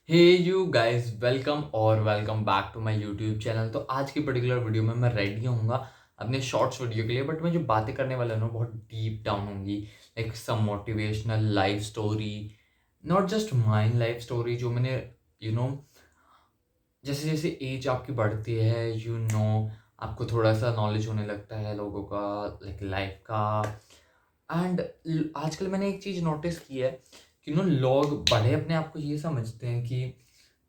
Hey you guys, welcome और welcome back to my YouTube channel. तो आज की पर्टिकुलर वीडियो में मैं रेडी होऊंगा अपने शॉर्ट्स वीडियो के लिए, बट मैं जो बातें करने वाला हूँ ना बहुत डीप डाउन होंगी। Like some motivational life story, not just mind life story जो मैंने यू नो जैसे जैसे एज आपकी बढ़ती है आपको थोड़ा सा नॉलेज होने लगता है लोगों का, लाइक लाइफ का। एंड आजकल मैंने एक चीज़ नोटिस की है कि लोग बड़े अपने आप को ये समझते हैं कि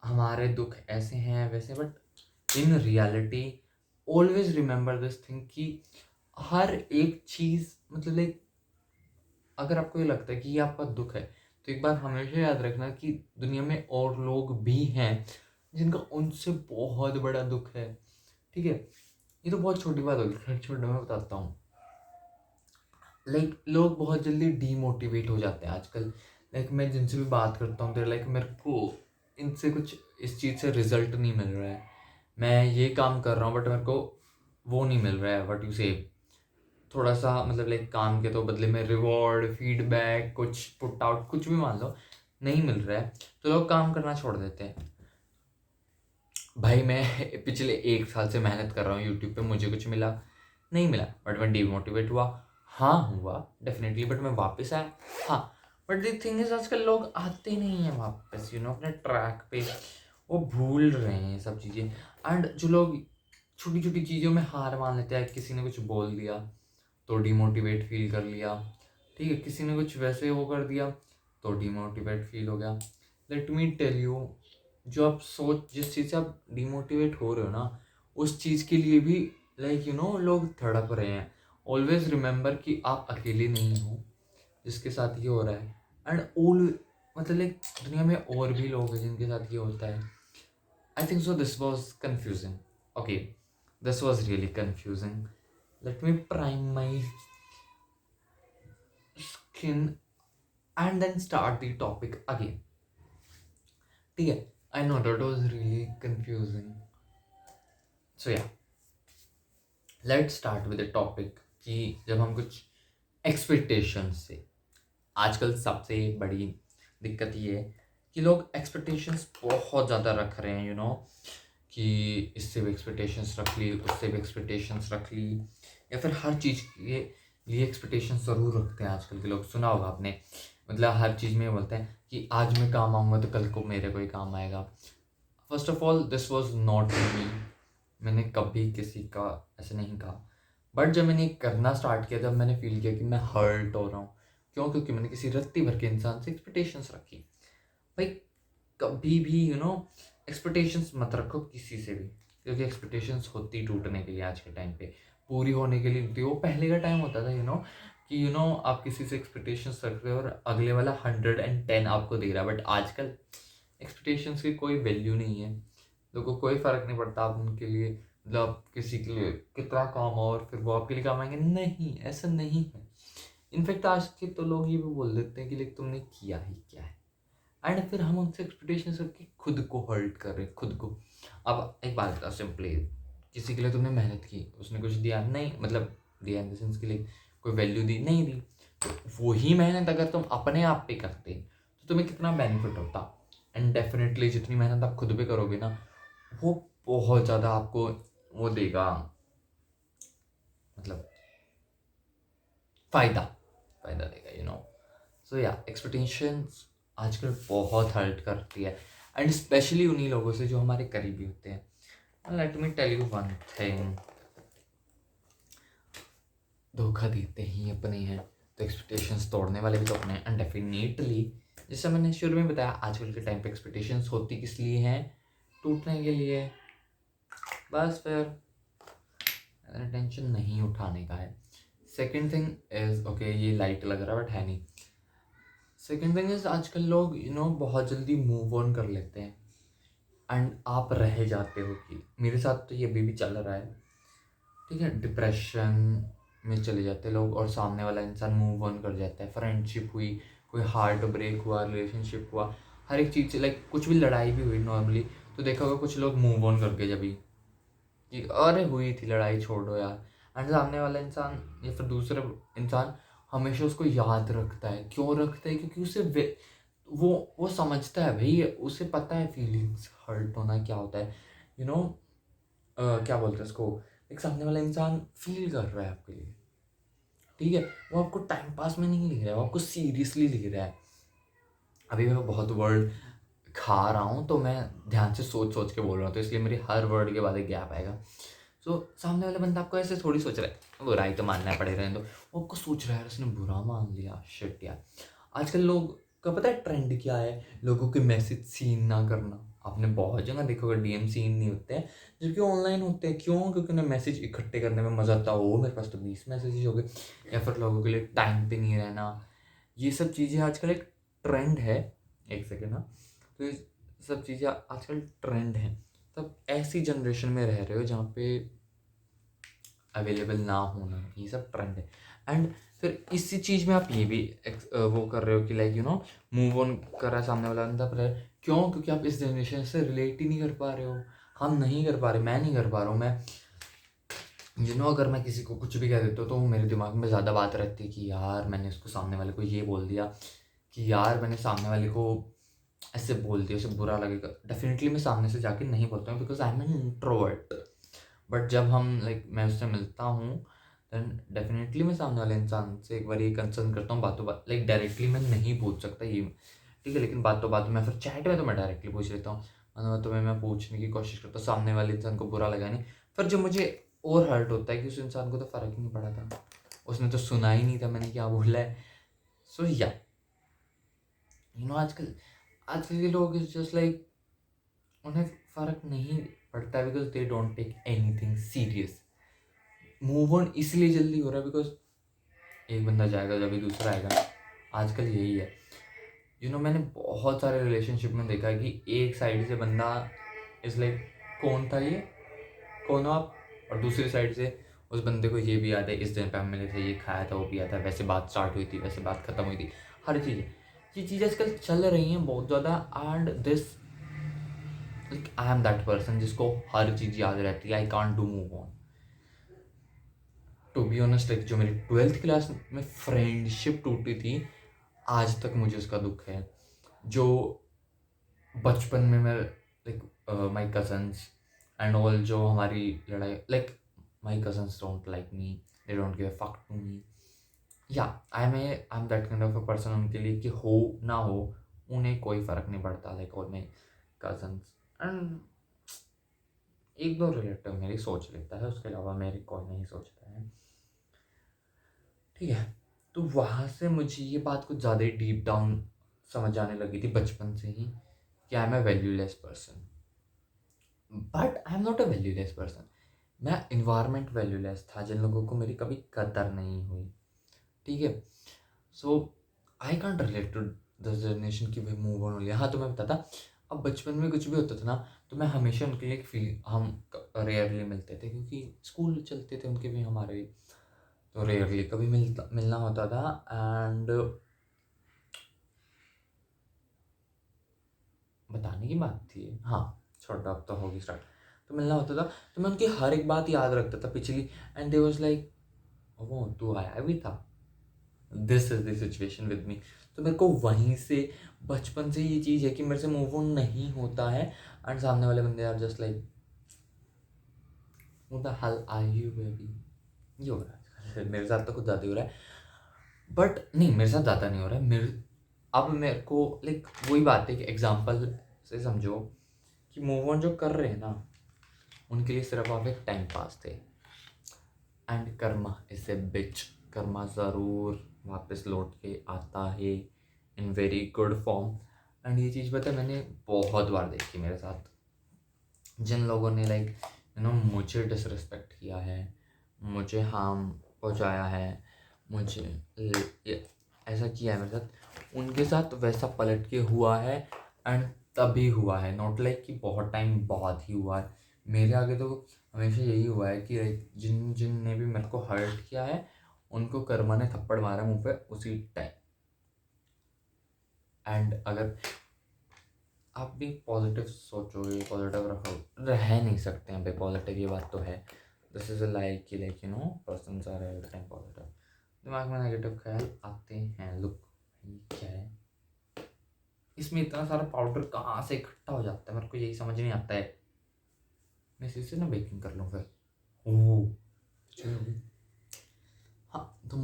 हमारे दुख ऐसे हैं वैसे, but in reality always remember this thing कि हर एक चीज़ मतलब लाइक अगर आपको ये लगता है कि ये आपका दुख है, तो एक बार हमेशा याद रखना कि दुनिया में और लोग भी हैं जिनका उनसे बहुत बड़ा दुख है। ठीक है, ये तो बहुत छोटी बात होगी, खैर छोड़ो, मैं बताता हूँ। लाइक लोग बहुत जल्दी डीमोटिवेट हो जाते हैं आजकल। लाइक मैं जिनसे भी बात करता हूँ तो लाइक मेरे को इनसे कुछ इस चीज़ से रिजल्ट नहीं मिल रहा है। मैं ये काम कर रहा हूँ बट मेरे को वो नहीं मिल रहा है, व्हाट यू से, थोड़ा सा मतलब लाइक काम के तो बदले में रिवॉर्ड, फीडबैक, कुछ पुट आउट, कुछ भी मान लो, नहीं मिल रहा है। तो लोग काम करना छोड़ देते हैं। भाई मैं पिछले 1 साल से मेहनत कर रहा हूँ यूट्यूब पे, मुझे कुछ मिला नहीं मिला, बट मैं डिमोटिवेट हुआ। हाँ हुआ डेफिनेटली, बट मैं वापस आया। हाँ, बट द थिंग इज आजकल लोग आते नहीं हैं वापस अपने ट्रैक पे। वो भूल रहे हैं सब चीज़ें। एंड जो लोग छोटी छोटी चीज़ों में हार मान लेते हैं, किसी ने कुछ बोल दिया तो डिमोटिवेट फील कर लिया, ठीक है, किसी ने कुछ वैसे वो कर दिया तो डिमोटिवेट फील हो गया। लेट मी टेल यू, जो आप सोच जिस चीज़ से आप डिमोटिवेट हो रहे हो ना, उस चीज़ के लिए भी लोग तड़प रहे हैं। ऑलवेज रिमेंबर कि आप अकेले नहीं हो जिसके साथ ये हो रहा है। एंड ऑल मतलब लाइक दुनिया में और भी लोग हैं जिनके साथ ये होता है। I think so this was confusing. Okay, this was really confusing. Let me prime my skin and then start the topic again. ठीक है, I know that was really confusing. So yeah, let's start with the topic कि जब हम कुछ expectations से, आजकल सबसे बड़ी दिक्कत ये है कि लोग एक्सपेक्टेशंस बहुत ज़्यादा रख रहे हैं, कि इससे भी एक्सपेक्टेशंस रख ली, उससे भी एक्सपेक्टेशंस रख ली, या फिर हर चीज़ के लिए एक्सपेक्टेशंस ज़रूर रखते हैं आजकल के लोग। सुना होगा आपने, मतलब हर चीज़ में बोलते हैं कि आज मैं काम आऊँगा तो कल को मेरे को ही काम आएगा। First of all this was not me. मैंने कभी किसी का ऐसे नहीं कहा, बट जब मैंने करना स्टार्ट किया, जब मैंने फील किया कि मैं हर्ट हो रहा हूँ। क्यों? क्योंकि मैंने किसी रत्ती भर के इंसान से एक्सपेक्टेशंस रखी। भाई कभी भी एक्सपेक्टेशंस मत रखो किसी से भी, क्योंकि एक्सपेक्टेशंस होती टूटने के लिए आज के टाइम पे, पूरी होने के लिए नहीं होती। वो पहले का टाइम होता था कि आप किसी से एक्सपेक्टेशंस रख रहे हो और अगले वाला 110 आपको दे रहा है। बट आजकल एक्सपेक्टेशंस की कोई वैल्यू नहीं है। लोगों को कोई फ़र्क नहीं पड़ता आप उनके लिए, मतलब आप किसी के लिए कितना काम और फिर वो आपके लिए काम आएंगे, नहीं, ऐसा नहीं है। इनफैक्ट आज के तो लोग ये भी बोल देते हैं कि लाइक तुमने किया ही क्या है। एंड फिर हम उनसे एक्सपेक्टेशन करके खुद को हर्ट कर रहे हैं, खुद को। अब एक बात बताओ सिंपली, किसी के लिए तुमने मेहनत की, उसने कुछ दिया नहीं, मतलब दिया इन द सेंस के लिए कोई वैल्यू दी नहीं दी, तो वही मेहनत अगर तुम अपने आप पे करते तो तुम्हें कितना बेनिफिट होता। एंड डेफिनेटली जितनी मेहनत आप खुद पे करोगे ना, वो बहुत ज़्यादा आपको वो देगा, मतलब फ़ायदा फ़ायदा देगा, सो या, एक्सपेक्टेशंस आजकल बहुत हर्ट करती है। एंड स्पेशली उन्हीं लोगों से जो हमारे करीबी होते हैं। Let me tell you one thing, धोखा देते ही अपने हैं तो एक्सपेक्टेशंस तोड़ने वाले भी तो अपने हैं। एंड डेफिनेटली, जैसे मैंने शुरू में बताया, आजकल के टाइम पे एक्सपेक्टेशंस होती किस लिए हैं? टूटने के लिए। बस फिर टेंशन नहीं उठाने का है। सेकेंड थिंग इज, ओके ये लाइट लग रहा है बट है नहीं। सेकेंड थिंग इज, आजकल लोग बहुत जल्दी मूव ऑन कर लेते हैं एंड आप रह जाते हो। कि मेरे साथ तो ये अभी भी चल रहा है, ठीक है, डिप्रेशन में चले जाते हैं लोग और सामने वाला इंसान मूव ऑन कर जाता है। फ्रेंडशिप हुई, कोई हार्ट ब्रेक हुआ, रिलेशनशिप हुआ, हर एक चीज़ से, लाइक कुछ भी लड़ाई भी हुई नॉर्मली, तो देखा होगा कुछ लोग मूव ऑन करके जब भी कि अरे हुई थी लड़ाई, छोड़ो यार। एंड सामने वाला इंसान या फिर दूसरा इंसान हमेशा उसको याद रखता है। क्यों रखता है? क्योंकि वो समझता है भाई, उसे पता है फीलिंग्स हर्ट होना क्या होता है, यू नो क्या बोलते हैं उसको, एक सामने वाला इंसान फील कर रहा है आपके लिए, ठीक है। वो आपको टाइम पास में नहीं लिख रहा है, वो आपको सीरियसली लिख रहा है। अभी मैं बहुत वर्ड खा रहा हूँ तो मैं ध्यान से सोच सोच के बोल रहा हूँ, तो इसलिए मेरी हर वर्ड के बाद एक गैप आएगा। सो सामने वाला बंदा आपको ऐसे थोड़ी सोच रहा है बुरा ही तो मानना पड़े रहे, तो वो आपको सोच रहा है उसने बुरा मान लिया, शिट यार। आजकल लोग का पता है ट्रेंड क्या है, लोगों के मैसेज सीन ना करना। आपने बहुत जगह देखा होगा डीएम सीन नहीं होते हैं, जबकि ऑनलाइन होते हैं। क्यों? क्योंकि उन्हें मैसेज इकट्ठे करने में मज़ा आता है। वो मेरे पास तो 20 मैसेज हो गए। या फिर लोगों के लिए टाइम पे नहीं रहना, ये सब चीज़ें आजकल एक ट्रेंड है। एक सेकेंड, हाँ। तो ये सब चीज़ें आजकल ट्रेंड हैं। तब ऐसी जनरेशन में रह रहे हो जहाँ पे अवेलेबल ना होना, ये सब ट्रेंड है। एंड फिर इसी चीज़ में आप ये भी वो कर रहे हो कि लाइक मूव ऑन कर रहा है सामने वाला बंदा, पर क्यों? क्योंकि आप इस जनरेशन से रिलेट ही नहीं कर पा रहे हो। हम नहीं कर पा रहे, मैं नहीं कर पा रहा हूँ। मैं अगर मैं किसी को कुछ भी कह देता हूँ तो मेरे दिमाग में ज़्यादा बात रहती है कि यार मैंने उसको सामने वाले को ये बोल दिया, कि यार मैंने सामने वाले को ऐसे बोल दिया, उसे बुरा लगेगा। डेफिनेटली मैं सामने से जाके नहीं बोलता हूँ, because I am an introvert. But जब हम लाइक मैं उससे मिलता हूँ, देन डेफिनेटली मैं सामने वाले इंसान से एक बार ये कंसर्न करता हूँ बातों बात। लाइक डायरेक्टली मैं नहीं पूछ सकता ये, ठीक है, लेकिन बातों बातों में, फिर चैट में तो मैं डायरेक्टली पूछ लेता हूँ। तो मैं पूछने की कोशिश करता हूँ, सामने वाले इंसान को बुरा लगा नहीं। फिर जो मुझे और हर्ट होता है कि उस इंसान को तो फ़र्क ही नहीं पड़ा था, उसने तो सुना ही नहीं था मैंने क्या बोला है। सो या आजकल आजकल के लोग इज जस्ट लाइक, उन्हें फ़र्क नहीं पड़ता because they don't take anything serious. Move on इसलिए जल्दी हो रहा है बिकॉज एक बंदा जाएगा जब भी दूसरा आएगा। आजकल यही है। मैंने बहुत सारे रिलेशनशिप में देखा है कि एक साइड से बंदा इज लाइक, कौन था ये, कौन हो आप? और दूसरी साइड से उस बंदे को ये भी याद है, इस दिन पे हम मिले थे, ये खाया था, वो पिया था, वैसे बात स्टार्ट हुई थी, वैसे बात खत्म हुई थी। हर चीज़, ये चीज़ आजकल चल रही हैं बहुत ज़्यादा। And this like I am that person जिसको हर चीज़ याद रहती है। I can't do move on, to be honest. Like जो मेरी 12th क्लास में फ्रेंडशिप टूटी थी, आज तक मुझे उसका दुख है। जो बचपन में मैं like my cousins and all, जो हमारी लड़ाई, like my cousins don't like me, they don't give a fuck to me. Yeah I am that kind of a person उनके लिए, कि हो ना हो उन्हें कोई फ़र्क नहीं पड़ता। Like all my cousins and एक दो रिलेटिव मेरी सोच लेता है, उसके अलावा मेरी कोई नहीं सोचता है, ठीक है। तो वहाँ से मुझे ये बात कुछ ज़्यादा ही डीप डाउन समझ आने लगी थी बचपन से ही, कि I am a valueless person. But I am not a valueless person. मैं इन्वायरमेंट वैल्यूलेस था, जिन लोगों को मेरी कभी कदर नहीं हुई, ठीक है। So I can't relate to this generation की भाई मूव ऑन हो लिया। हाँ, तो मैं बताता, अब बचपन में कुछ भी होता था ना, तो मैं हमेशा उनके लिए एक फील, हम रेयरली मिलते थे क्योंकि स्कूल चलते थे उनके भी हमारे भी, तो रेयरली कभी मिलना होता था। एंड बताने की बात थी, हाँ, छोटा अब तो होगी स्टार्ट। तो मिलना होता था, तो मैं उनकी हर एक बात याद रखता था पिछली। एंड दे वाज लाइक, वो तू आया भी था, this is the situation with me. तो मेरे को वहीं से बचपन से ये चीज़ है कि मेरे से मूव ऑन नहीं होता है। एंड सामने वाले बंदे are just like, what the hell are you baby. ये हो रहा है आजकल। मेरे साथ तो कुछ ज़्यादा ही हो रहा है, बट नहीं, मेरे साथ ज़्यादा नहीं हो रहा है। अब मेरे को लाइक वही बात है कि एग्जाम्पल से समझो कि मूव ऑन जो कर रहे हैं ना, उनके लिए सिर्फ आप एक टाइम पास थे। एंड कर्मा इज ए बिच। कर्मा ज़रूर वापस लौट के आता है in very good form. And ये चीज़ पता है मैंने बहुत बार देखी मेरे साथ। जिन लोगों ने लाइक मुझे डिसरिस्पेक्ट किया है, मुझे हार्म पहुंचाया है, मुझे ऐसा किया है मेरे साथ, उनके साथ वैसा पलट के हुआ है। एंड तभी हुआ है, नॉट लाइक कि बहुत टाइम बाद ही हुआ है। मेरे आगे तो हमेशा यही हुआ है कि जिन जिन ने भी मेरे को हर्ट किया है, उनको कर्मा ने थप्पड़ मारा मुंह पे उसी टाइम। एंड अगर आप भी पॉजिटिव सोचोगे, पॉजिटिव रखो, रह नहीं सकते हैं भाई पॉजिटिव, ये बात तो है। दिस इज अ लाइक कि like person are every time positive. दिमाग में नेगेटिव ख्याल आते हैं। लुक, क्या है, इसमें इतना सारा पाउडर कहाँ से इकट्ठा हो जाता है, मेरे को यही समझ नहीं आता है। मैं इसी से ना बेकिंग कर लूँ फिर। ओह चलो। हाँ तो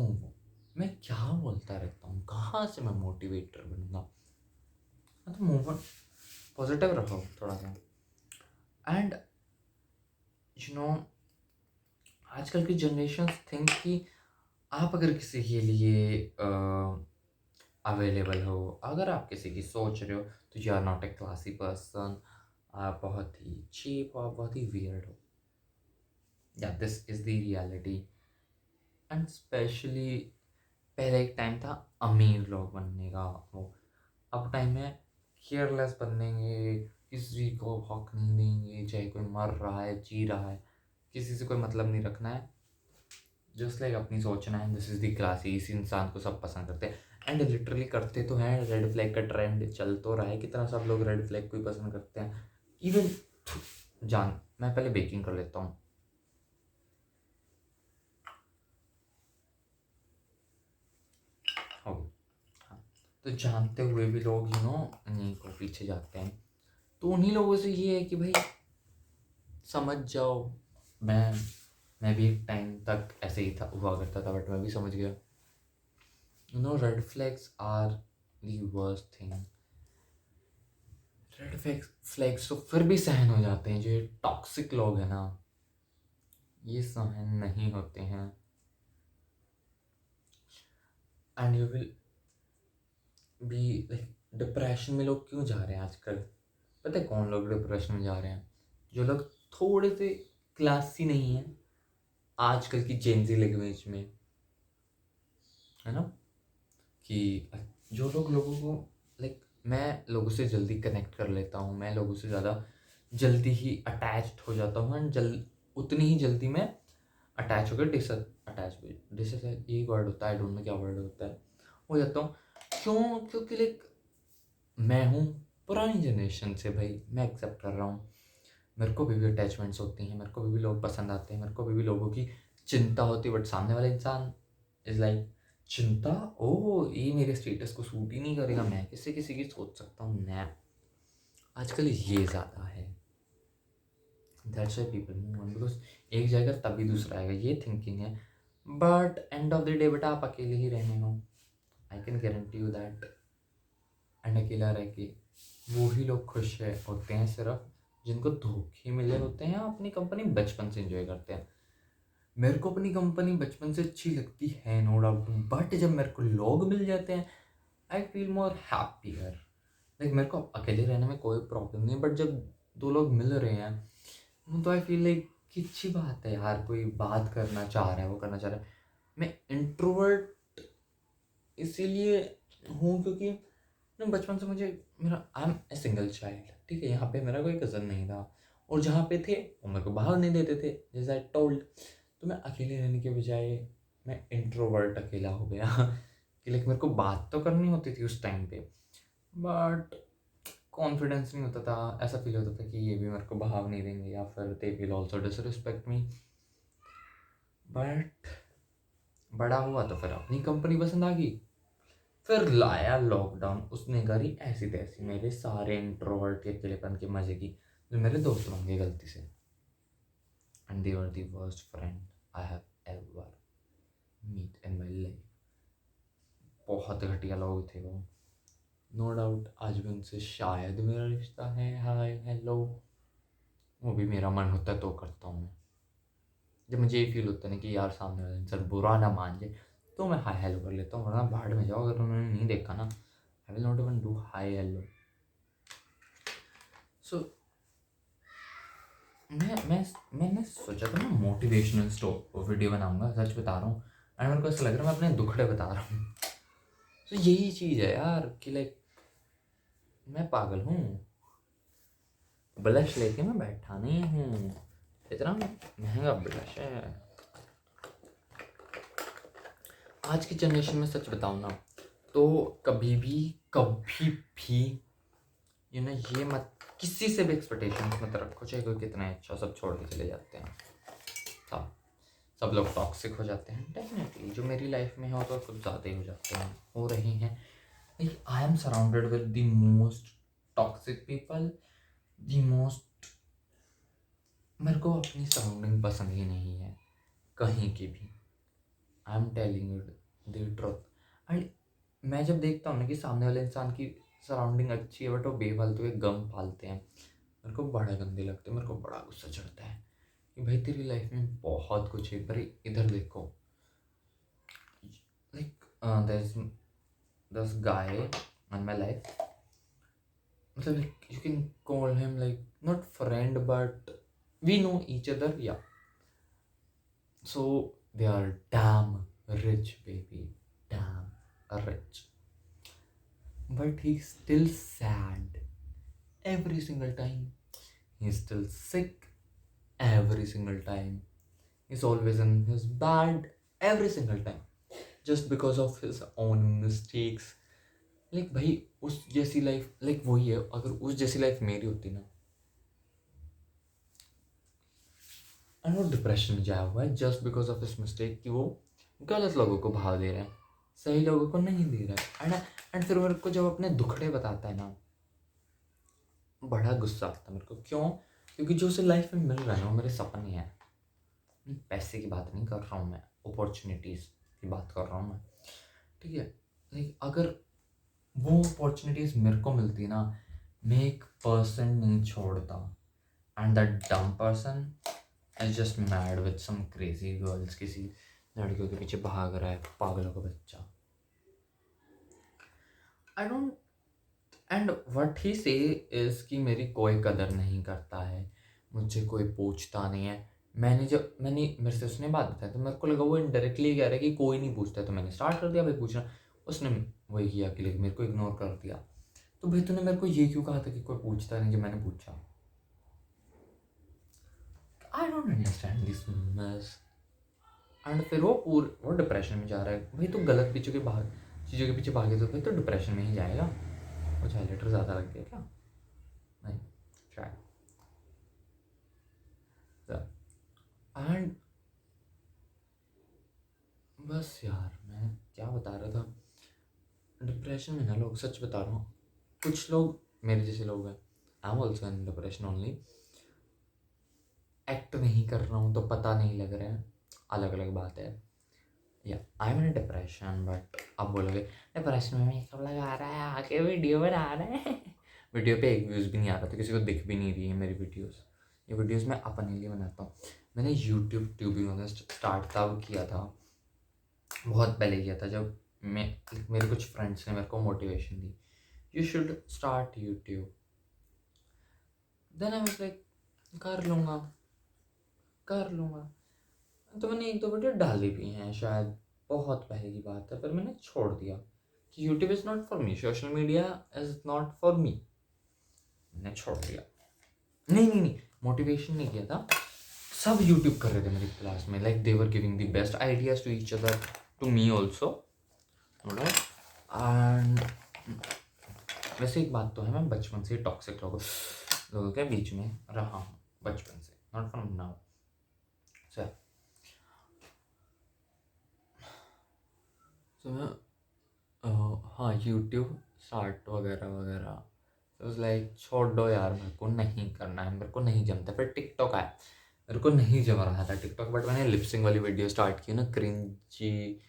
मैं क्या बोलता रहता हूँ, कहाँ से मैं मोटिवेटर बनूंगा। हाँ तो मूव ऑन, पॉजिटिव रहो थोड़ा सा। एंड यू नो आजकल की जनरेशन थिंक कि आप अगर किसी के लिए अवेलेबल हो, अगर आप किसी की सोच रहे हो, तो you are not a classy person, आप बहुत ही चीप हो, आप बहुत ही वियर्ड हो। या this is the reality. And specially पहले एक टाइम था अमीर लोग बनने का, वो अब टाइम है केयरलेस बनेंगे, किसी को हक नहीं देंगे, चाहे कोई मर रहा है जी रहा है, किसी से कोई मतलब नहीं रखना है, जस्ट लाइक अपनी सोचना है। दिस इज द क्लासी, इस इंसान को सब पसंद करते हैं। एंड लिटरली करते तो हैं, रेड फ्लैग का ट्रेंड चल तो रहा है, कितना सब लोग रेड फ्लैग को ही पसंद करते हैं। इवन जान, मैं पहले बेकिंग कर लेता हूँ। हो हाँ, तो जानते हुए भी लोग इन्हीं को पीछे जाते हैं। तो उन्हीं लोगों से ये है कि भाई समझ जाओ। मैं भी एक टाइम तक ऐसे ही था, हुआ करता था, बट मैं भी समझ गया। Red flags are the worst thing. Red flags तो फिर भी सहन हो जाते हैं, जो ये टॉक्सिक लोग हैं ना, ये सहन नहीं होते हैं। And you will be like, depression में लोग क्यों जा रहे हैं आजकल? पता है कौन लोग डिप्रेशन में जा रहे हैं? जो लोग थोड़े से क्लासी नहीं हैं, आजकल की जेंजी लैंग्वेज में, है ना, कि जो लोग लोगों को लाइक, मैं लोगों से जल्दी कनेक्ट कर लेता हूँ, मैं लोगों से ज़्यादा जल्दी ही अटैच्ड हो जाता हूँ, एंड उतनी ही जल्दी मैं अटैच होकर डिस ये वर्ड होता है, आई डोंट नो क्या वर्ड होता है, हो जाता हूँ। क्यों? क्योंकि लाइक मैं हूँ पुरानी जनरेशन से भाई, मैं एक्सेप्ट कर रहा हूँ। मेरे को भी अटैचमेंट्स होती हैं, मेरे को भी लोग पसंद आते हैं, मेरे को भी लोगों की चिंता होती है, बट सामने वाला इंसान इज़ लाइक, चिंता? ओह ये मेरे स्टेटस को सूट ही नहीं करेगा, मैं किसी किसी की सोच सकता हूँ मैं। आजकल ये ज़्यादा है। That's why people move on, because एक जाएगा तभी दूसरा आएगा, ये थिंकिंग है। But end of the day बेटा आप अकेले ही रहने हो, I can guarantee you that. And अकेला रह के वो ही लोग खुश है होते हैं सिर्फ जिनको धोखे मिले होते हैं, अपनी कंपनी बचपन से एंजॉय करते हैं। मेरे को अपनी कंपनी बचपन से अच्छी लगती है, नो डाउट, बट जब मेरे को लोग मिल जाते हैं, I feel more happier. Like मेरे को अकेले रहने में कोई प्रॉब्लम नहीं, बट जब दो लोग मिल रहे हैं तो आई फील लाइक कि अच्छी बात है यार, कोई बात करना चाह रहा है, वो करना चाह रहा है। मैं इंट्रोवर्ट इसीलिए हूँ क्योंकि ना बचपन से मुझे, मेरा I am a single child, ठीक है, यहाँ पे मेरा कोई कज़न नहीं था, और जहाँ पे थे वो मेरे को बाहर नहीं देते थे, जैसे आई टोल्ड। तो मैं अकेले रहने के बजाय मैं इंट्रोवर्ट अकेला हो गया कि लाइक मेरे को बात तो करनी होती थी उस टाइम पे, बट कॉन्फिडेंस नहीं होता था, ऐसा फील होता था कि ये भी मेरे को बहाव नहीं देंगे, या फिर they will also disrespect me. But बड़ा हुआ तो फिर अपनी कंपनी पसंद आ गई, फिर लाया लॉकडाउन, उसने करी ऐसी तैसी मेरे सारे इंट्रोवर्ट के अकेलेपन के मजे की, जो मेरे दोस्त बन गए गलती से। And they were the worst friend I have ever meet in my life. बहुत घटिया लोग थे वो, नो डाउट। आज भी उनसे शायद मेरा रिश्ता है, हाय हेलो, वो भी मेरा मन होता है तो करता हूँ मैं। जब मुझे ये फील होता है ना कि यार सामने वाला इंसान बुरा ना मान जाए, तो मैं हाय हेलो कर लेता हूँ, वरना भाड़ में जाओ, अगर उन्होंने नहीं देखा ना, I will not even do hi hello. So मैंने सोचा था मैं मोटिवेशनल वीडियो बनाऊंगा, सच बता रहा हूँ। एंड मेरे को ऐसा लग रहा है मैं अपने दुखड़े बता रहा हूँ। तो यही चीज़ है यार कि लाइक मैं पागल हूँ, ब्लश लेके मैं बैठा नहीं हूँ, इतना महंगा ब्लश है। आज की जनरेशन में सच बताऊँ ना, तो कभी भी ये मत, किसी से भी एक्सपेक्टेशन मत रखो, चाहे कोई कितना अच्छा, सब छोड़ के चले जाते हैं, सब लोग टॉक्सिक हो जाते हैं डेफिनेटली। जो मेरी लाइफ में हो तो कुछ ज़्यादा ही हो जाते हैं, हो रहे हैं, Like I am surrounded with the most toxic people, the most, मेरे को अपनी सराउंडिंग पसंद ही नहीं है कहीं की भी। I am telling you the truth. And मैं जब देखता हूँ ना कि सामने वाले इंसान की सराउंडिंग अच्छी है बट वो बेफालतू के गम पालते हैं, मेरे को बड़ा गंदे लगते हैं, मेरे को बड़ा गुस्सा चढ़ता है कि भाई तेरी लाइफ में बहुत कुछ है पर इधर देखो। Like this guy in my life, मतलब like you can call him like not friend but we know each other, yeah. So they are damn rich, baby, damn rich, but he's still sad every single time. He's still sick every single time. He's always in his bed every single time just because of his own mistakes. Like भाई उस जैसी life, like वही है, अगर उस जैसी life मेरी होती ना, एंड वो डिप्रेशन में जाया हुआ है just because of this mistake कि वो गलत लोगों को भाव दे रहा है, सही लोगों को नहीं दे रहा है। एंड फिर मेरे को जब अपने दुखड़े बताता है ना, बड़ा गुस्सा आता है मेरे को। क्यों? क्योंकि जो उसे लाइफ में मिल रहा है ना वो मेरे सपने हैं। पैसे की बात नहीं कर रहा हूँ मैं, अपॉर्चुनिटीज़ की बात कर रहा हूँ मैं, ठीक है। लाइक अगर वो अपॉर्चुनिटीज़ मेरे को मिलती ना, मैं एक पर्सन नहीं छोड़ता। And that dumb person is just mad with some crazy girls, किसी लड़कियों के पीछे भाग रहा है, पागलों का बच्चा। I don't, and what he से इज कि मेरी कोई कदर नहीं करता है, मुझे कोई पूछता नहीं है। मैंने मेरे से उसने बात बताई तो मेरे को लगा वो इनडायरेक्टली कह रहा है कि कोई नहीं पूछता है, तो मैंने स्टार्ट कर दिया भाई पूछना। उसने वही किया कि मेरे को इग्नोर कर दिया। तो भाई तूने मेरे को ये क्यों कहा था कि कोई पूछता नहीं जब मैंने पूछा? I don't understand this mess. And फिर वो डिप्रेशन में जा रहा है। भाई तू गलत चीज़ों के पीछे भागे तो भाई तो डिप्रेशन में ही जाएगा। कुछ हाईलाइटर ज़्यादा लग गया क्या? नहीं, शायद। एंड बस यार मैं क्या बता रहा था, डिप्रेशन में ना लोग, सच बता रहा हूँ, कुछ लोग मेरे जैसे लोग हैं, I am also in depression only. Act नहीं कर रहा हूँ तो पता नहीं लग रहा है, अलग अलग बात है। या I M in depression, but अब बोलोगे डिप्रेशन में मेकअप लगा रहा है, आके वीडियो बना रहा है। वीडियो पे एक व्यूज़ भी नहीं आ रहा था, किसी को दिख भी नहीं रही है मेरी वीडियोस। ये वीडियोस मैं अपने लिए बनाता हूँ। मैंने यूट्यूब ट्यूबिंग ऑन स्टार्ट तब किया था, बहुत पहले किया था, जब मेरे कुछ फ्रेंड्स ने मेरे को मोटिवेशन दी, you should start YouTube. Then I was like कर लूँगा, कर लूँगा। तो मैंने एक दो वीडियो डाली भी हैं, शायद बहुत पहले की बात है, पर मैंने छोड़ दिया कि YouTube is not for me, social media is not for me. मैंने छोड़ दिया। नहीं, मोटिवेशन नहीं किया था, सब यूट्यूब कर रहे थे मेरी क्लास में, like they were giving the best ideas to each other, to me also. And वैसे एक बात तो है, मैं बचपन से टॉक्सिक लोगों के बीच में रहा हूँ, बचपन से, नॉट फ्रॉम नाउ। सो मैं हाँ यूट्यूब स्टार्ट वगैरह वगैरह, तो लाइक छोड़ दो यार, मेरे को नहीं करना है, मेरे को नहीं जमता। फिर टिकटॉक आया, मेरे को नहीं जम रहा था टिकटॉक, बट मैंने लिपसिंग वाली वीडियो स्टार्ट की ना, क्रिंजी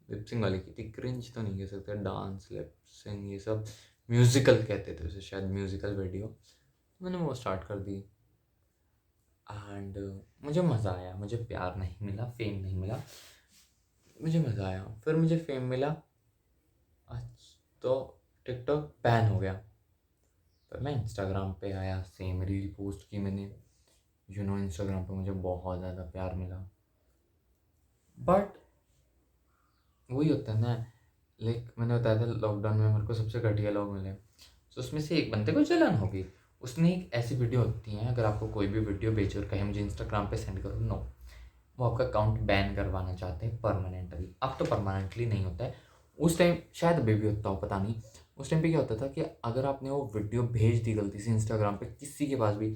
लिपसिंग वाली की थी। क्रिंज तो नहीं कह सकते, डांस लिपसिंग ये सब, म्यूजिकल कहते थे उसे शायद, म्यूजिकल वीडियो। मैंने वो स्टार्ट कर दी एंड मुझे मज़ा आया। मुझे प्यार नहीं मिला, फेम नहीं मिला, मुझे मज़ा आया। फिर मुझे फेम मिला, तो टिकटॉक बैन हो गया। फिर मैं इंस्टाग्राम पे आया, सेम रील पोस्ट की मैंने, इंस्टाग्राम पे मुझे बहुत ज़्यादा प्यार मिला। बट वही होता है ना, लाइक मैंने बताया था लॉकडाउन में मेरे को सबसे घटिया लोग मिले, तो उसमें से एक बंदे को जलन होगी। उसने एक ऐसी वीडियो होती है, अगर आपको कोई भी वीडियो भेजे और कहे मुझे इंस्टाग्राम पे सेंड करो, नो, वो आपका अकाउंट बैन करवाना चाहते हैं परमानेंटली। अब तो परमानेंटली नहीं होता है, उस टाइम शायद अभी भी होता हो, पता नहीं। उस टाइम पे क्या होता था कि अगर आपने वो वीडियो भेज दी गलती से इंस्टाग्राम पे किसी के पास भी,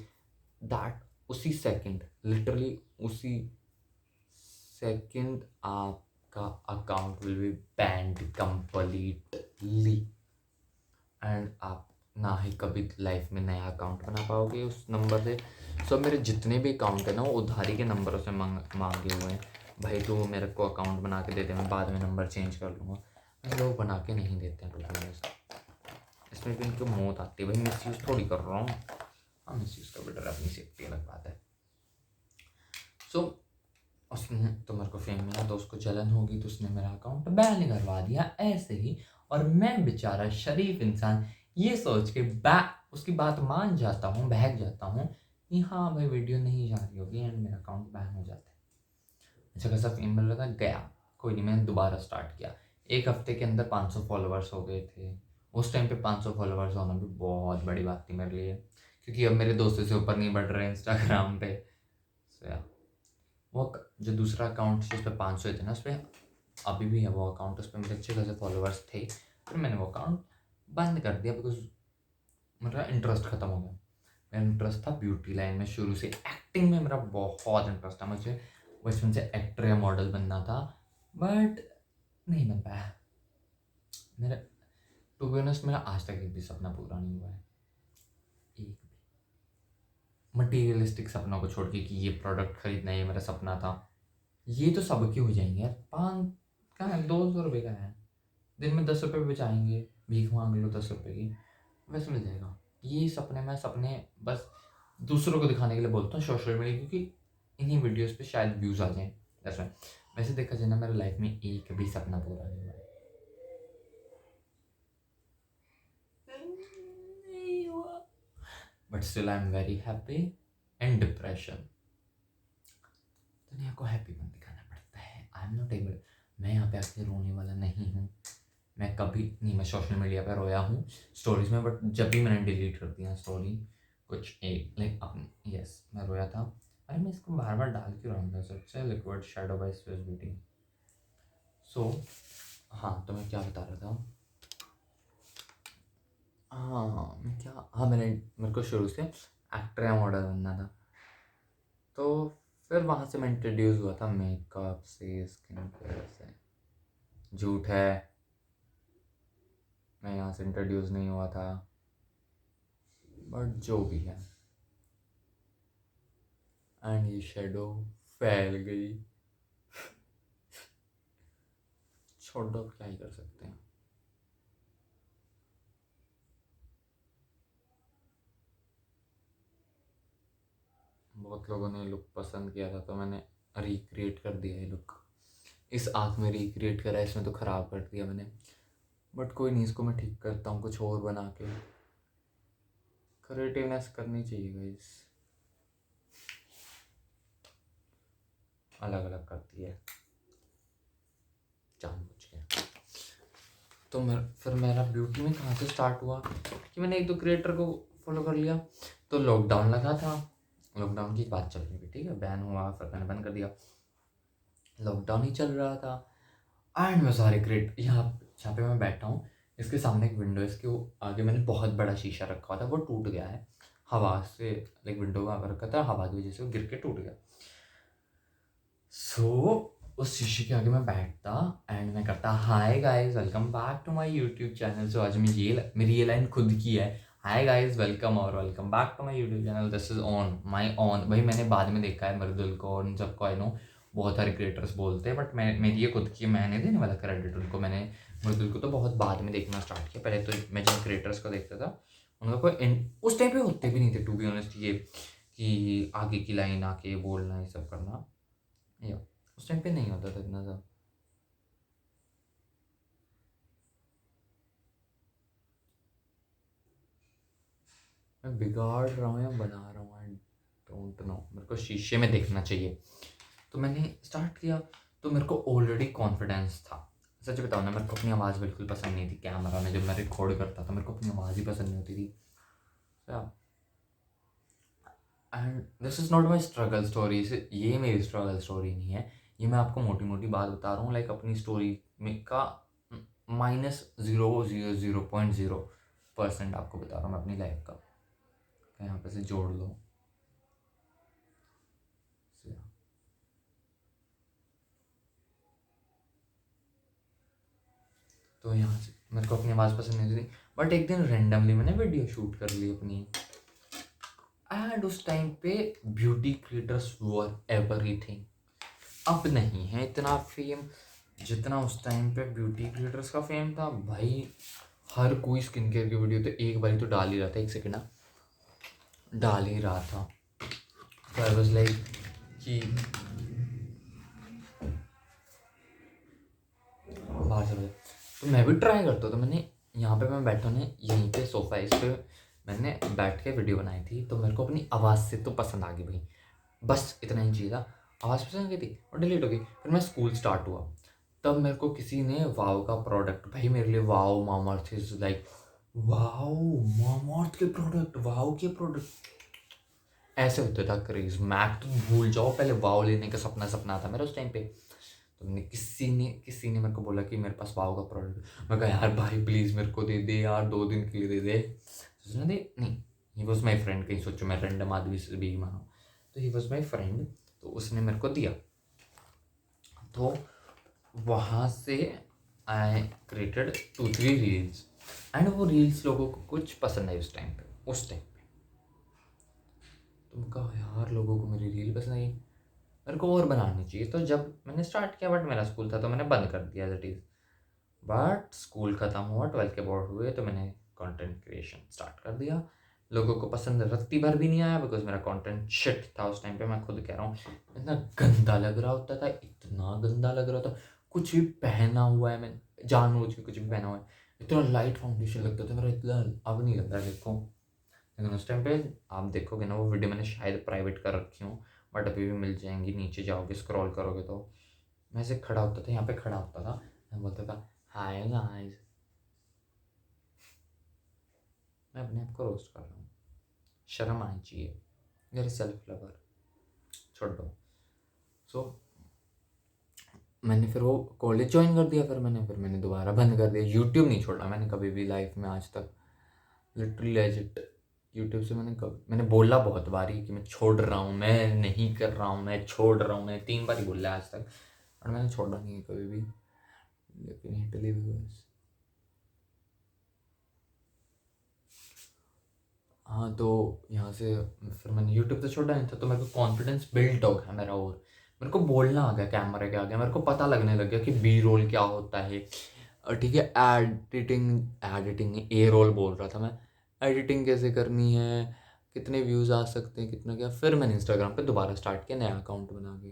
दैट उसी सेकंड, लिटरली उसी सेकंड आपका account will be band completely. And आप ना ही कभी लाइफ में नया अकाउंट बना पाओगे उस नंबर से। सो मेरे जितने भी अकाउंट है ना वो उधारी के नंबरों से मांगे हुए हैं। भाई तो मेरे को अकाउंट बना के दे दे, मैं बाद में नंबर चेंज कर लूँगा। लोग बना के नहीं देते हैं टू। इसमें भी इनको मौत आती है भाई, मिस यूज़ थोड़ी कर रहा हूँ। हाँ, मिस यूज़ का बेटर अपनी सेफ्टी अलग बात है। सो उसने तो मेरे को फेम मिला तो उसको जलन होगी तो उसने मेरा अकाउंट बैन करवा दिया ऐसे ही। और मैं बेचारा शरीफ इंसान ये सोच के उसकी बात मान जाता हूँ, बहक जाता हूँ कि हाँ भाई वीडियो नहीं जा रही होगी, एंड मेरा अकाउंट बैन हो जाता है। अच्छा खासा फेम मिल रहा था, गया कोई नहीं, मैंने दोबारा स्टार्ट किया। एक हफ्ते के अंदर 500 फॉलोअर्स हो गए थे। उस टाइम पे 500 फॉलोअर्स होना भी बहुत बड़ी बात थी मेरे लिए, क्योंकि अब मेरे दोस्तों से ऊपर नहीं बढ़ रहे इंस्टाग्राम पे। So, yeah. वो जो दूसरा अकाउंट जिस पे 500 थे ना, उस पर अभी भी है वो अकाउंट, उस पर मेरे अच्छे खासे फॉलोअर्स थे। फिर मैंने वो अकाउंट बंद कर दिया बिकॉज मेरा इंटरेस्ट ख़त्म हो गया। मेरा इंटरेस्ट था ब्यूटी लाइन में, शुरू से एक्टिंग में मेरा बहुत इंटरेस्ट था। मुझे बचपन से एक्टर या मॉडल बनना था, बट नहीं बन पाया। मेरा टू बी ऑनेस्ट मेरा आज तक एक भी सपना पूरा नहीं हुआ है, एक भी। मटीरियलिस्टिक सपनों को छोड़ के कि ये प्रोडक्ट खरीदना ये मेरा सपना था, ये तो सबके हो जाएंगे यार। 5 का है, 200 रुपये का है, दिन में 10 रुपये बचाएंगे, भीख मांग लो 10 रुपये की, वैसे मिल जाएगा। ये सपने मैं सपने बस दूसरों को दिखाने के लिए बोलता हूँ सोशल मीडिया, क्योंकि इन्हीं वीडियोस पे शायद व्यूज़ आ जाएं। That's why. वैसे देखा जाए ना, मेरे लाइफ में एक भी सपना पूरा नहीं हुआ है। But still I am very happy and depression. दुनिया को हैप्पी मत दिखाना पड़ता है। आई एम नॉट एबल, मैं यहाँ पे आके रोने वाला नहीं हूँ। मैं कभी नहीं, मैं सोशल मीडिया पर रोया हूँ स्टोरीज में, बट जब भी मैंने डिलीट कर दिया स्टोरी कुछ एक लाइक अपनी, यस मैं रोया था। अरे मैं इसको बार बार डाल क्यों रहा हूँ, सबसे liquid shadow by Swiss beauty. So हाँ, तो मैं क्या बता रहा था। हाँ मैं क्या, हाँ मेरे को शुरू से एक्टर या मॉडल बनना था। तो फिर वहाँ से मैं इंट्रोड्यूस हुआ था मेकअप से, स्किन केयर से। झूठ है, मैं यहाँ से इंट्रोड्यूस नहीं हुआ था, बट जो भी है। एंड ये शेडो फैल गई। छोड़ दो, क्या ही कर सकते हैं। बहुत लोगों ने लुक पसंद किया था तो मैंने रिक्रिएट कर दिया ये लुक। इस आँख में रिक्रिएट करा, इसमें तो ख़राब कर दिया मैंने, बट कोई नहीं, इसको मैं ठीक करता हूँ कुछ और बना के। क्रिएटिवनेस करनी चाहिए गाइस, अलग अलग करती है जानबूझ के। तो फिर मेरा ब्यूटी में कहाँ से स्टार्ट हुआ कि मैंने एक दो क्रिएटर को फॉलो कर लिया। तो लॉकडाउन लगा था, लॉकडाउन की बात चल रही थी, ठीक है, बैन हुआ फिर मैंने बंद कर दिया। लॉकडाउन ही चल रहा था एंड मैं सारे क्रिएट यहाँ जहाँ पे मैं बैठा हूँ, इसके सामने एक विंडो है, इसके आगे मैंने बहुत बड़ा शीशा रखा हुआ था, वो टूट गया है हवा से। लाइक विंडो का रखा था, हवा की वजह से वो गिर के टूट गया। सो उस शीशे के आगे मैं बैठता एंड मैं करता, hi guys welcome back to my YouTube channel. So आज मेरी ये लाइन खुद की है, हाय गाइस वेलकम और welcome back to my YouTube channel, this is on my on. भाई मैंने बाद में देखा है मृदुल को और उन सबको, आई नो बहुत सारे क्रिएटर्स बोलते हैं, बट मैं मेरी ये खुद की, मैंने देने वाला क्रेडिट उनको। मैंने मृदुल को तो बहुत बाद में देखना स्टार्ट किया, पहले तो मैं जब क्रिएटर्स को देखता था उनका कोई उस टाइम पे होते भी नहीं थे टू बी ऑनेस्ट, ये कि आगे की लाइन आके बोलना ये सब करना, या उस टाइम पे नहीं होता था इतना सा। मैं बिगाड़ रहा हूँ या बना रहा हूँ, आई डोंट नो। मेरे को शीशे में देखना चाहिए। तो मैंने स्टार्ट किया, तो मेरे को ऑलरेडी कॉन्फिडेंस था। सच बताऊँ ना, मेरे को अपनी आवाज़ बिल्कुल पसंद नहीं थी। कैमरा में जब मैं रिकॉर्ड करता था मेरे को अपनी आवाज़ ही पसंद नहीं होती थी। And this is not my struggle story, ये मेरी स्ट्रगल स्टोरी नहीं है। ये मैं आपको मोटी मोटी बात बता रहा हूँ, लाइक अपनी स्टोरी में का -0.0% आपको बता रहा हूँ मैं अपनी लाइफ का। यहाँ पे से जोड़ लो। तो यहाँ से मेरे को अपनी आवाज़ पसंद नहीं थी, बट एक दिन रैंडमली मैंने वीडियो शूट कर ली अपनी, एंड उस टाइम पे ब्यूटी क्रिएटर्स वर एवरीथिंग। अब नहीं है इतना फेम जितना उस टाइम पे ब्यूटी क्रिएटर्स का फेम था भाई। हर कोई स्किन केयर की वीडियो तो एक बारी तो डाल ही रहा था, एक सेकेंड ना, डाल ही रहा था। तो आई वॉज लाइक कि बाहर से तो मैं भी ट्राई करता, तो मैंने यहाँ पे मैं बैठा ने यहीं पे सोफ़ा है, इस पे मैंने बैठ के वीडियो बनाई थी। तो मेरे को अपनी आवाज़ से तो पसंद आ गई भाई, बस इतना ही चीज़ था। आवाज़ पसंद की थी और डिलीट हो गई। फिर मैं स्कूल स्टार्ट हुआ, तब मेरे को किसी ने वाव का प्रोडक्ट, भाई मेरे लिए wow Mamaearth is like wow, Mamaearth के प्रोडक्ट, वाव के प्रोडक्ट ऐसे होते था क्रेज। मैक तो भूल जाओ, पहले वाव लेने का सपना सपना था मेरा उस टाइम पे। तो मैंने किसी ने मेरे को बोला कि मेरे पास वाव का प्रोडक्ट। मैं कहा यार भाई प्लीज़ मेरे को दे दे यार, 2 दिन के लिए दे दे। तो उसने दे नहीं, ही वॉज माई फ्रेंड, कहीं सोचो मैं रैंडम आदमी से भी मानो, तो ही वॉज माई फ्रेंड, तो उसने मेरे को दिया। तो वहाँ से आई क्रिएटेड 2-3 रील्स, एंड वो रील्स लोगों को कुछ पसंद आई उस टाइम पे। तुम कहो यार लोगों को मेरी रील पसंद आई, मेरे को और बनानी चाहिए। तो जब मैंने स्टार्ट किया, बट मेरा स्कूल था तो मैंने बंद कर दिया as it is. But school ख़त्म हुआ, 12th के बोर्ड हुए, तो मैंने कंटेंट क्रिएशन स्टार्ट कर दिया। लोगों को पसंद रत्ती भर भी नहीं आया, बिकॉज मेरा कंटेंट शिट था उस टाइम पे। मैं खुद कह रहा हूँ, इतना गंदा लग रहा होता था, इतना गंदा लग रहा था। कुछ भी पहना हुआ है, मैं जानबूझ के कुछ भी पहना हुआ है, इतना लाइट फाउंडेशन लगता था मेरा, इतना अब नहीं लग रहा देखो। लेकिन उस टाइम पे आप देखोगे ना, वो वीडियो मैंने शायद प्राइवेट कर रखी हूँ, बट अभी भी मिल जाएंगी, नीचे जाओगे स्क्रॉल करोगे तो। मैं ऐसे खड़ा होता था, यहाँ पे खड़ा होता था, मैं बोलता था हाय गाइस। मैं अपने आप को रोस्ट कर रहा हूँ, शर्म आनी चाहिए, मेरे सेल्फ लवर, छोड़ दो। सो मैंने फिर वो कॉलेज ज्वाइन कर दिया, फिर मैंने दोबारा बंद कर दिया। यूट्यूब नहीं छोड़ा मैंने कभी भी लाइफ में आज तक, लिटरली लेजिट। यूट्यूब से मैंने बोला बहुत बारी कि मैं छोड़ रहा हूँ, मैं नहीं कर रहा हूँ, मैं छोड़ रहा हूँ, मैं 3 बार ही बोला आज तक, और मैंने छोड़ा नहीं है कभी भी। डेफिनेटली बिकॉज हाँ, तो यहाँ से फिर मैंने यूट्यूब से छोड़ा नहीं था, तो मेरे को कॉन्फिडेंस बिल्ड हो गया मेरा, और मेरे को बोलना आ गया कैमरे के आगे, मेरे को पता लगने लग गया कि बी रोल क्या होता है। ठीक है, एडिटिंग ए रोल बोल रहा था मैं, एडिटिंग कैसे करनी है, कितने व्यूज़ आ सकते हैं, कितना क्या। फिर मैंने इंस्टाग्राम पे दोबारा स्टार्ट किया नया अकाउंट बना के।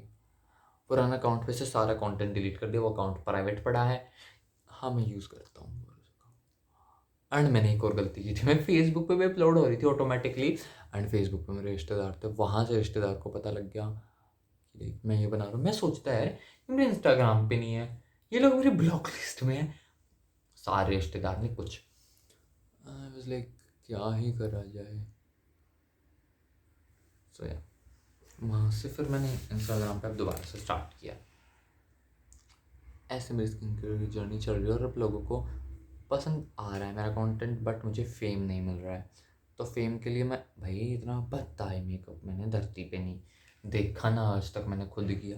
पुराना अकाउंट पे से सारा कंटेंट डिलीट कर दिया, वो अकाउंट प्राइवेट पड़ा है। हाँ, मैं यूज़ करता हूँ। एंड मैंने एक और गलती की थी, मैं फेसबुक पे भी अपलोड हो रही थी ऑटोमेटिकली, एंड फेसबुक पे मेरे रिश्तेदार थे, वहाँ से रिश्तेदार को पता लग गया कि देख मैं ये बना रहा हूँ। मैं सोचता है ये मेरे इंस्टाग्राम पे नहीं है, ये लोग मेरी ब्लॉक लिस्ट में है। सारे रिश्तेदार ने कुछ, आई वाज लाइक क्या ही करा जाए। सो या वहाँ से फिर मैंने इंस्टाग्राम पे अब दोबारा से स्टार्ट किया। ऐसे मेरी स्किन केयर की जर्नी चल रही है, और अब लोगों को पसंद आ रहा है मेरा कंटेंट, बट मुझे फेम नहीं मिल रहा है। तो फेम के लिए मैं भाई इतना भद्दा है मेकअप मैंने धरती पे नहीं देखा ना आज तक, मैंने खुद किया।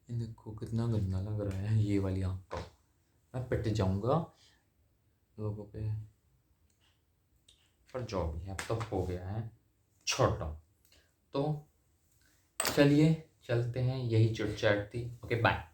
ये देखो कितना गंदा लग रहा है ये वाली आँख का, मैं पिट जाऊँगा लोगों पे। पर जो भी है अब तो हो गया है, छोड़ो। तो चलिए चलते हैं, यही चिट चैट थी। Okay bye.